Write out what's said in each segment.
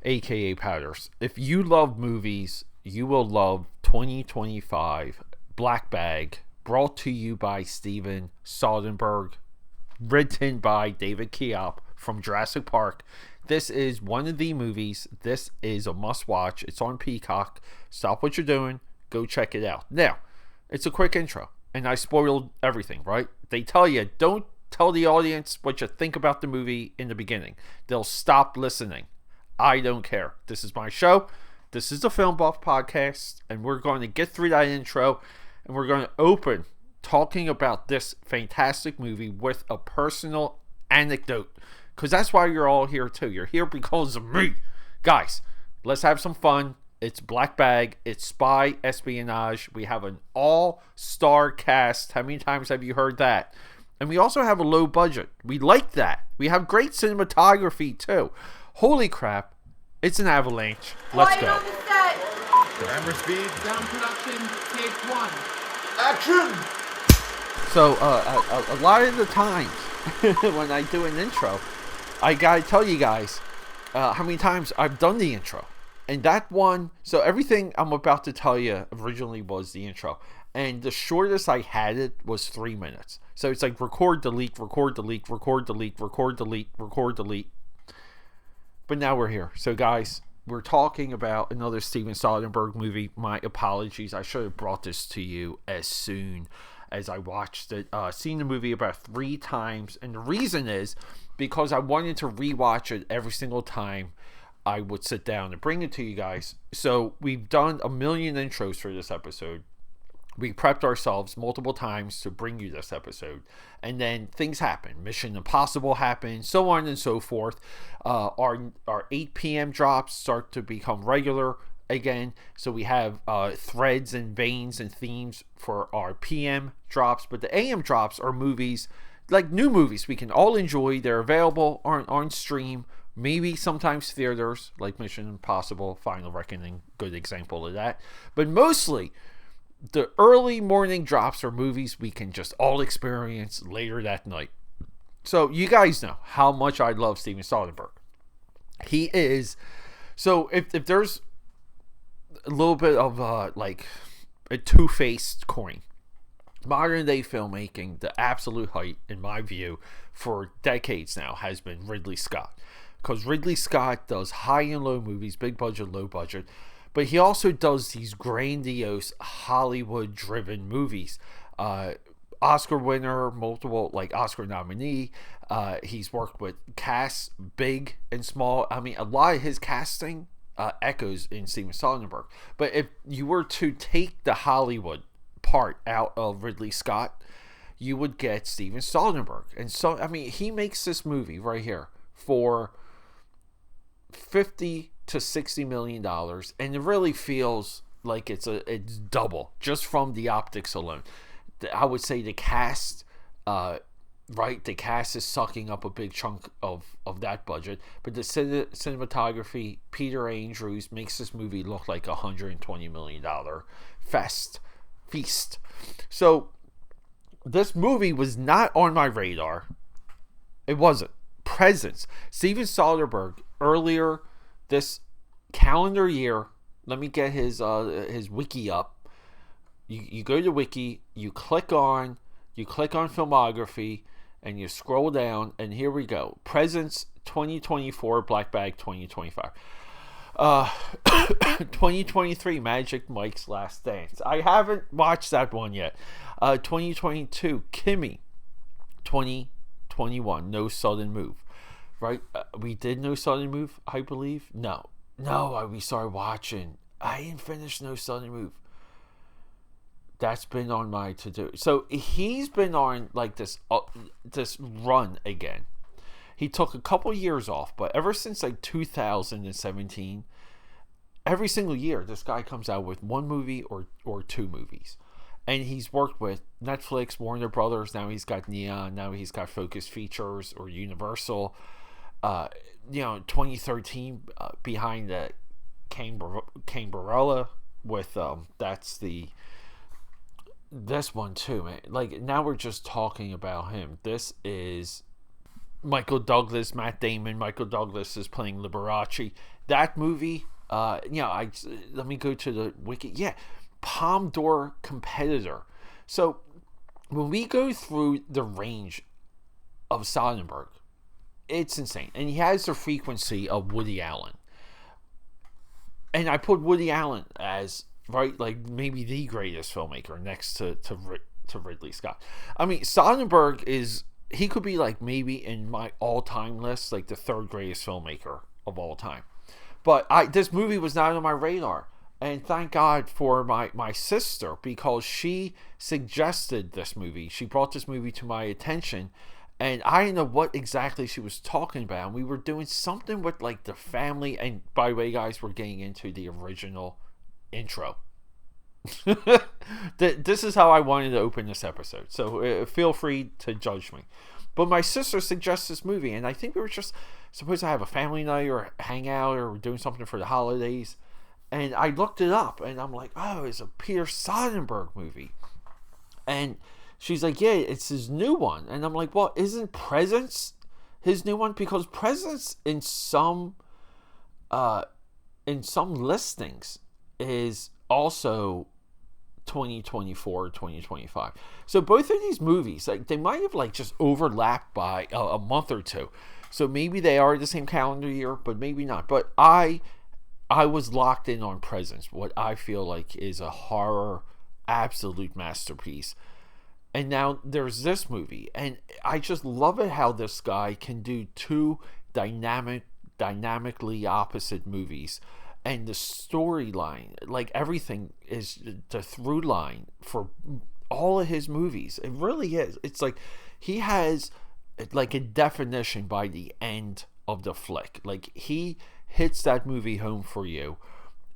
aka Powders. If you love movies, you will love 2025 Black Bag, brought to you by Steven Soderbergh, written by David Koepp from Jurassic Park. This is one of the movies. This is a must watch. It's on Peacock. Stop what you're doing. Go check it out. Now, it's a quick intro, and I spoiled everything, right? They tell you, don't tell the audience what you think about the movie in the beginning. They'll stop listening. I don't care. This is my show. This is the Film Buff podcast, and we're going to get through that intro, and we're going to open talking about this fantastic movie with a personal anecdote, because that's why you're all here too. You're here because of me. Guys, let's have some fun. It's Black Bag. It's spy espionage. We have an all-star cast. How many times have you heard that? And we also have a low budget. We like that. We have great cinematography too. Holy crap, it's an avalanche. Let's go. On the set. Camera speed. Sound production, take one. Action! So, a lot of the times when I do an intro, I gotta tell you guys how many times I've done the intro. And that one, so everything I'm about to tell you originally was the intro. And the shortest I had it was 3 minutes. So it's like record, delete, record, delete, record, delete, record, delete, record, delete. But now we're here. So guys, we're talking about another Steven Soderbergh movie. My apologies. I should have brought this to you as soon as I watched it. Seen the movie about 3 times. And the reason is because I wanted to rewatch it every single time I would sit down and bring it to you guys. So we've done a million intros for this episode. We prepped ourselves multiple times to bring you this episode, and then things happen. Mission Impossible happened, so on and so forth. Our 8 p.m. drops start to become regular again, so we have threads and veins and themes for our PM drops, but the AM drops are movies, like new movies we can all enjoy. They're available on stream, maybe sometimes theaters, like Mission Impossible, Final Reckoning, good example of that, but mostly the early morning drops are movies we can just all experience later that night. So you guys know how much I love Steven Soderbergh. He is, so if there's a little bit of like a two-faced coin, modern day filmmaking, the absolute height in my view for decades now has been Ridley Scott, because Ridley Scott does high and low movies, big budget, low budget. But he also does these grandiose Hollywood-driven movies. Oscar winner, multiple, like Oscar nominee. He's worked with casts, big and small. I mean, a lot of his casting echoes in Steven Soderbergh. But if you were to take the Hollywood part out of Ridley Scott, you would get Steven Soderbergh. And so, I mean, he makes this movie right here for $50 to $60 million, and it really feels like it's double just from the optics alone. I would say the cast, right? The cast is sucking up a big chunk of that budget, but the cinematography, Peter Andrews makes this movie look like $120 million feast. So this movie was not on my radar. It wasn't. Presence. Steven Soderbergh earlier this calendar year, let me get his wiki up. You go to wiki, you click on filmography, and you scroll down, and here we go. Presence 2024, Black Bag 2025. 2023, Magic Mike's Last Dance. I haven't watched that one yet. 2022, Kimmy. 2021, No Sudden Move. Right? We did No Sudden Move, I believe. No, we started watching. I didn't finish No Sudden Move. That's been on my to-do. So he's been on like this run again. He took a couple years off, but ever since like 2017, every single year this guy comes out with one movie or 2 movies. And he's worked with Netflix, Warner Brothers. Now he's got Neon. Now he's got Focus Features or Universal. 2013 behind the Cambarella with that's this one too, man. Like now we're just talking about him. This is Michael Douglas, Matt Damon. Michael Douglas is playing Liberace. That movie, let me go to the wiki. Yeah, Palme d'Or competitor. So when we go through the range of Soderbergh, it's insane. And he has the frequency of Woody Allen. And I put Woody Allen as, right, like maybe the greatest filmmaker next to Ridley Scott. I mean, Soderbergh he could be like maybe in my all-time list, like the third greatest filmmaker of all time. But this movie was not on my radar. And thank God for my sister, because she suggested this movie. She brought this movie to my attention. And I didn't know what exactly she was talking about. And we were doing something with like the family. And by the way, guys, we're getting into the original intro. This is how I wanted to open this episode. So feel free to judge me. But my sister suggests this movie. And I think we were just supposed to have a family night or hang out or doing something for the holidays. And I looked it up. And I'm like, oh, it's a Peter Soderbergh movie. And she's like, yeah, it's his new one. And I'm like, well, isn't Presence his new one? Because Presence in some listings is also 2024 or 2025. So both of these movies, like, they might have like just overlapped by a month or two. So maybe they are the same calendar year, but maybe not. But I was locked in on Presence, what I feel like is a horror absolute masterpiece. And now there's this movie, and I just love it how this guy can do two dynamically opposite movies, and the storyline, like everything is the through line for all of his movies. It really is. It's like he has like a definition by the end of the flick. Like he hits that movie home for you.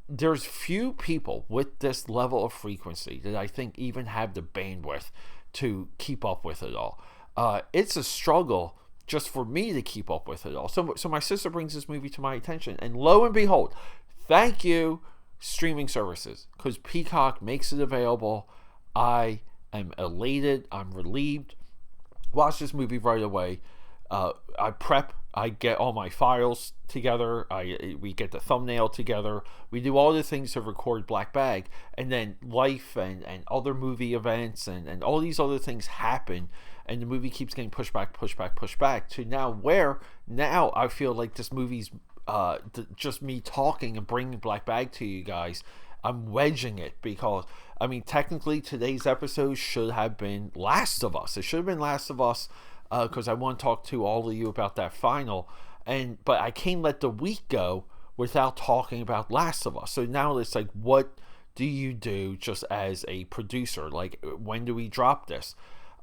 There's few people with this level of frequency that I think even have the bandwidth to keep up with it all. It's a struggle just for me to keep up with it all. So my sister brings this movie to my attention, and lo and behold, thank you, streaming services, because Peacock makes it available. I am elated. I'm relieved. Watch this movie right away. I prep. I get all my files together. We get the thumbnail together. We do all the things to record Black Bag, and then life and other movie events and all these other things happen, and the movie keeps getting pushed back to now where now I feel like this movie's just me talking and bringing Black Bag to you guys. I'm wedging it because, I mean, technically today's episode should have been Last of Us. It should have been Last of Us, because I want to talk to all of you about that final, but I can't let the week go without talking about Last of Us. So now it's like, what do you do just as a producer? Like, when do we drop this?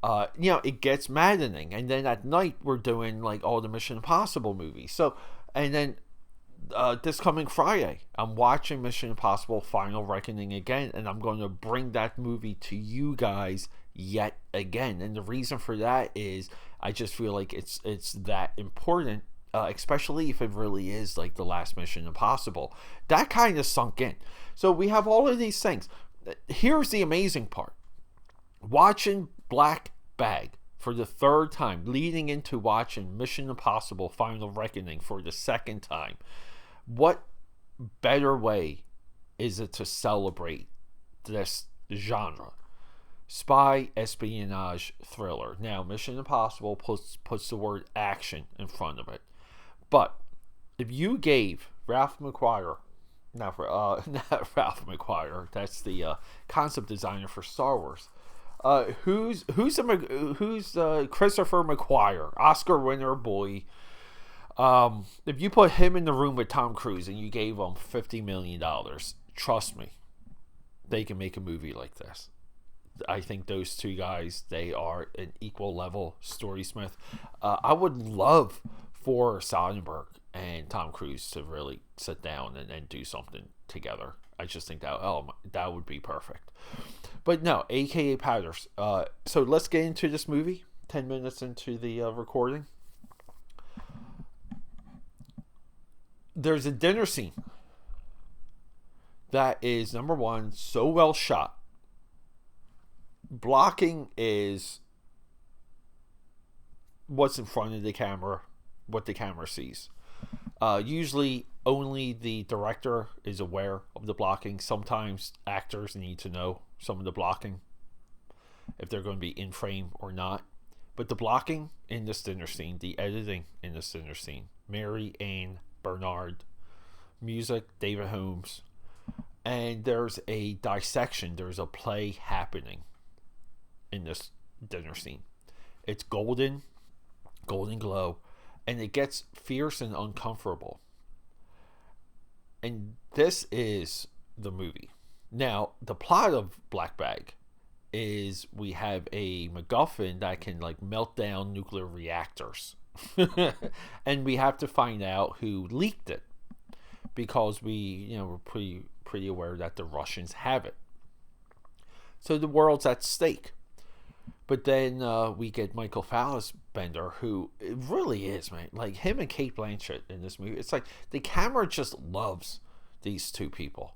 It gets maddening. And then at night we're doing like all the Mission Impossible movies. So, and then this coming Friday, I'm watching Mission Impossible Final Reckoning again, and I'm going to bring that movie to you guys yet again. And the reason for that is I just feel like it's that important, especially if it really is like the last Mission Impossible. That kind of sunk in. So we have all of these things. Here's the amazing part. Watching Black Bag for the third time, leading into watching Mission Impossible Final Reckoning for the second time. What better way is it to celebrate this genre? Spy, espionage, thriller. Now, Mission Impossible puts the word action in front of it. But if you gave Ralph McQuarrie, not Ralph McQuarrie, that's the concept designer for Star Wars. Who's Christopher McQuarrie, Oscar winner boy. If you put him in the room with Tom Cruise and you gave him $50 million, trust me, they can make a movie like this. I think those two guys, they are an equal level storysmith. I would love for Soderbergh and Tom Cruise to really sit down and do something together. I just think that would be perfect. But no, AKAPAD. So let's get into this movie. 10 minutes into the recording. There's a dinner scene that is, number one, so well shot. Blocking is what's in front of the camera, what the camera sees. Usually only the director is aware of the blocking. Sometimes actors need to know some of the blocking, if they're going to be in frame or not. But the blocking in this dinner scene, the editing in this dinner scene, Mary Ann Bernard, music, David Holmes, and there's a dissection, there's a play happening in this dinner scene. It's golden glow, and it gets fierce and uncomfortable. And this is the movie. Now, the plot of Black Bag is we have a MacGuffin that can like melt down nuclear reactors. And we have to find out who leaked it, because we're pretty aware that the Russians have it. So the world's at stake. But then we get Michael Fassbender, who it really is, man. Like him and Cate Blanchett in this movie. It's like the camera just loves these two people.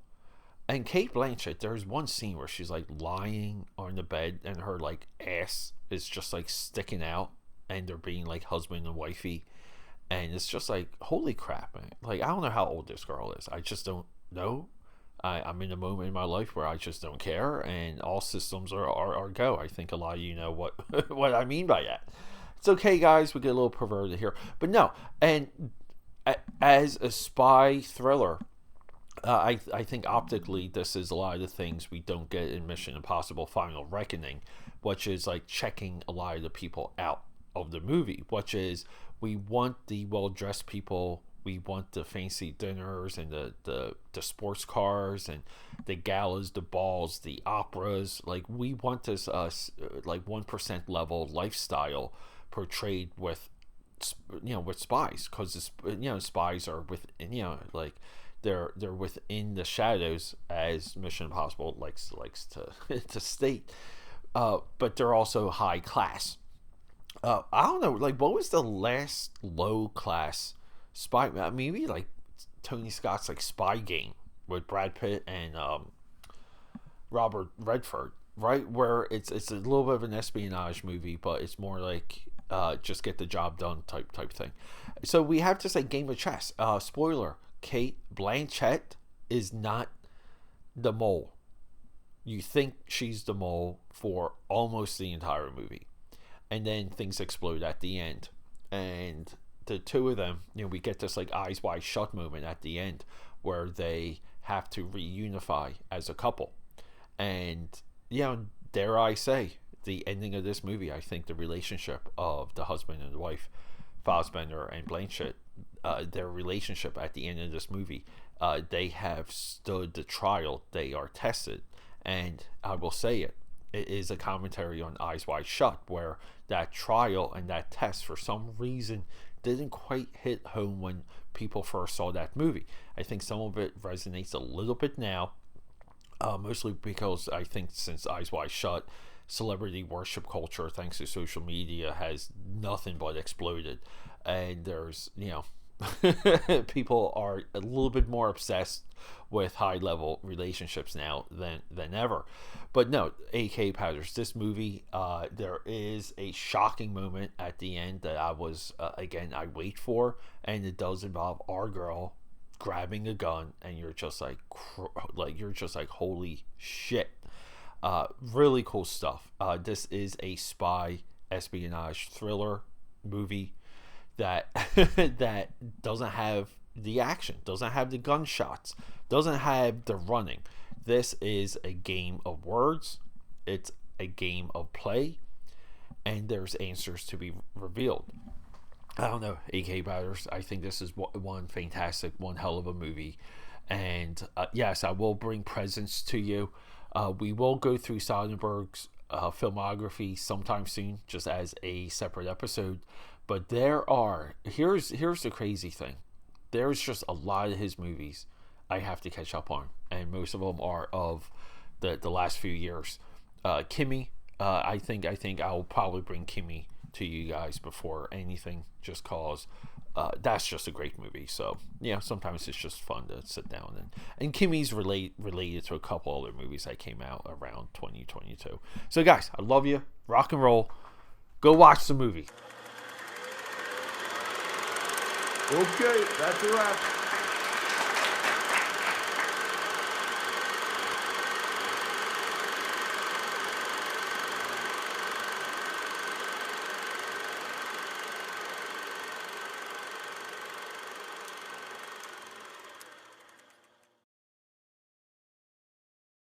And Cate Blanchett, there's one scene where she's like lying on the bed and her like ass is just like sticking out, and they're being like husband and wifey. And it's just like, holy crap, man. Like, I don't know how old this girl is. I just don't know. I'm in a moment in my life where I just don't care, and all systems are go. I think a lot of you know what what I mean by that. It's okay, guys. We get a little perverted here. But no, and as a spy thriller, I think optically this is a lot of the things we don't get in Mission Impossible Final Reckoning, which is like checking a lot of the people out of the movie, which is we want the well-dressed people, we want the fancy dinners and the sports cars and the galas, the balls, the operas. Like we want this like 1% level lifestyle portrayed with with spies, because spies are within like they're within the shadows, as Mission Impossible likes to to state, but they're also high class. I don't know, like what was the last low class spy? Maybe like Tony Scott's like Spy Game with Brad Pitt and Robert Redford, right? Where it's a little bit of an espionage movie, but it's more like just get the job done type thing. So we have to say game of chess. Spoiler: Cate Blanchett is not the mole. You think she's the mole for almost the entire movie, and then things explode at the end, and the two of them, we get this like eyes wide shut moment at the end where they have to reunify as a couple. And dare I say, the ending of this movie, I think the relationship of the husband and the wife, Fassbender and Blanchett, their relationship at the end of this movie, they have stood the trial, they are tested. And I will say it is a commentary on Eyes Wide Shut, where that trial and that test for some reason didn't quite hit home when people first saw that movie. I think some of it resonates a little bit now, mostly because I think since Eyes Wide Shut, celebrity worship culture, thanks to social media, has nothing but exploded, and there's people are a little bit more obsessed with high level relationships now than ever. But no, AK Powders, this movie, there is a shocking moment at the end that I was again I wait for, and it does involve our girl grabbing a gun, and you're just like holy shit. Really cool stuff. This is a spy espionage thriller movie that that doesn't have the action, doesn't have the gunshots, doesn't have the running. This is a game of words, it's a game of play, and there's answers to be revealed. I don't know, AK Batters, I think this is one fantastic, one hell of a movie. And yes, I will bring presents to you. We will go through Soderbergh's filmography sometime soon, just as a separate episode. But here's the crazy thing. There's just a lot of his movies I have to catch up on, and most of them are of the last few years. Kimmy, I think I'll probably bring Kimmy to you guys before anything, just cause that's just a great movie. So sometimes it's just fun to sit down and Kimmy's related to a couple other movies that came out around 2022. So guys, I love you. Rock and roll. Go watch the movie. Okay, that's a wrap.